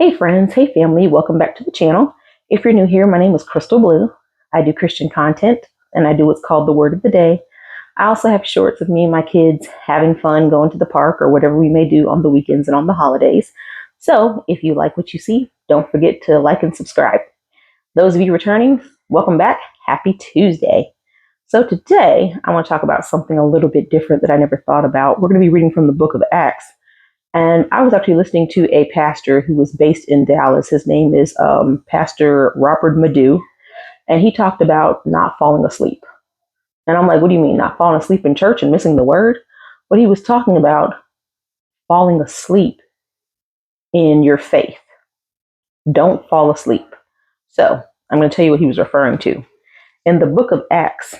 Hey friends, hey family, welcome back to the channel. If you're new here, my name is Crystal Blue. I do Christian content and I do what's called the Word of the Day. I also have shorts of me and my kids having fun, going to the park or whatever we may do on the weekends and on the holidays. So if you like what you see, don't forget to like and subscribe. Those of you returning, welcome back. Happy Tuesday. So today I want to talk about something a little bit different that I never thought about. We're going to be reading from the book of Acts. And I was actually listening to a pastor who was based in Dallas. His name is Pastor Robert Madu. And he talked about not falling asleep. And I'm like, what do you mean, not falling asleep in church and missing the word? But he was talking about falling asleep in your faith. Don't fall asleep. So I'm going to tell you what he was referring to. In the book of Acts,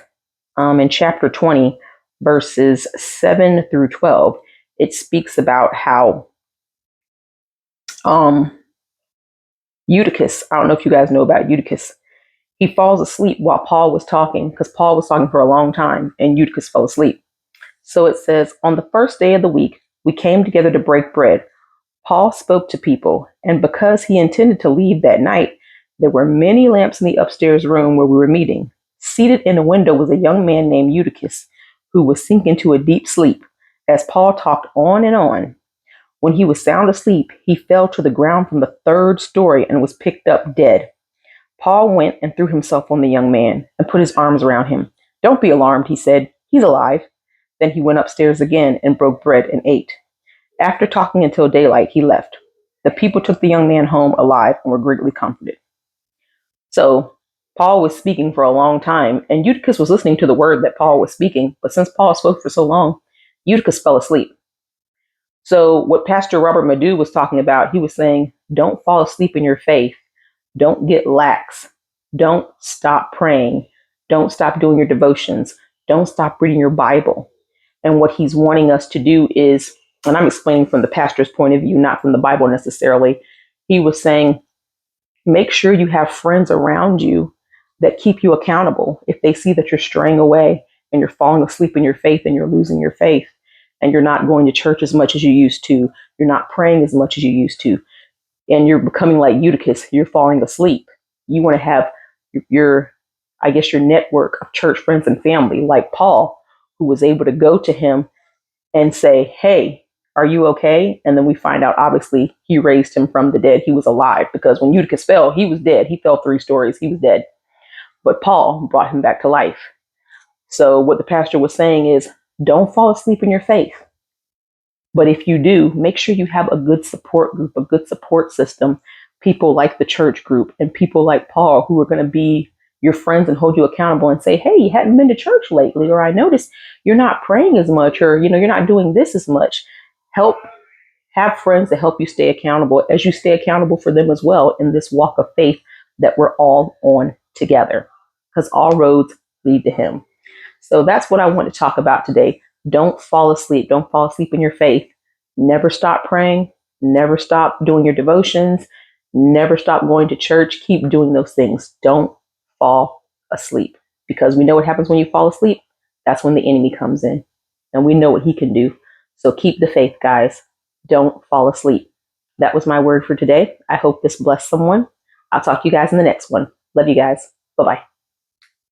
in chapter 20, verses 7 through 12, it speaks about how Eutychus, I don't know if you guys know about Eutychus, he falls asleep while Paul was talking, because Paul was talking for a long time and Eutychus fell asleep. So it says, on the first day of the week, we came together to break bread. Paul spoke to people, and because he intended to leave that night, there were many lamps in the upstairs room where we were meeting. Seated in a window was a young man named Eutychus, who was sinking to a deep sleep. As Paul talked on and on, when he was sound asleep, he fell to the ground from the third story and was picked up dead. Paul went and threw himself on the young man and put his arms around him. Don't be alarmed, he said. He's alive. Then he went upstairs again and broke bread and ate. After talking until daylight, he left. The people took the young man home alive and were greatly comforted. So Paul was speaking for a long time, and Eutychus was listening to the word that Paul was speaking. But since Paul spoke for so long, Eutychus fell asleep. So what Pastor Robert Madu was talking about, he was saying, don't fall asleep in your faith. Don't get lax. Don't stop praying. Don't stop doing your devotions. Don't stop reading your Bible. And what he's wanting us to do is, and I'm explaining from the pastor's point of view, not from the Bible necessarily. He was saying, make sure you have friends around you that keep you accountable. If they see that you're straying away and you're falling asleep in your faith and you're losing your faith and you're not going to church as much as you used to, you're not praying as much as you used to, and you're becoming like Eutychus, you're falling asleep. You want to have your network of church friends and family, like Paul, who was able to go to him and say, hey, are you okay? And then we find out, obviously, he raised him from the dead. He was alive, because when Eutychus fell, he was dead. He fell 3 stories. He was dead. But Paul brought him back to life. So what the pastor was saying is, don't fall asleep in your faith. But if you do, make sure you have a good support group, a good support system, people like the church group and people like Paul, who are going to be your friends and hold you accountable and say, hey, you hadn't been to church lately, or I noticed you're not praying as much, or, you're not doing this as much. Have friends to help you stay accountable as you stay accountable for them as well in this walk of faith that we're all on together, because all roads lead to him. So that's what I want to talk about today. Don't fall asleep. Don't fall asleep in your faith. Never stop praying. Never stop doing your devotions. Never stop going to church. Keep doing those things. Don't fall asleep, because we know what happens when you fall asleep. That's when the enemy comes in, and we know what he can do. So keep the faith, guys. Don't fall asleep. That was my word for today. I hope this blessed someone. I'll talk to you guys in the next one. Love you guys. Bye-bye.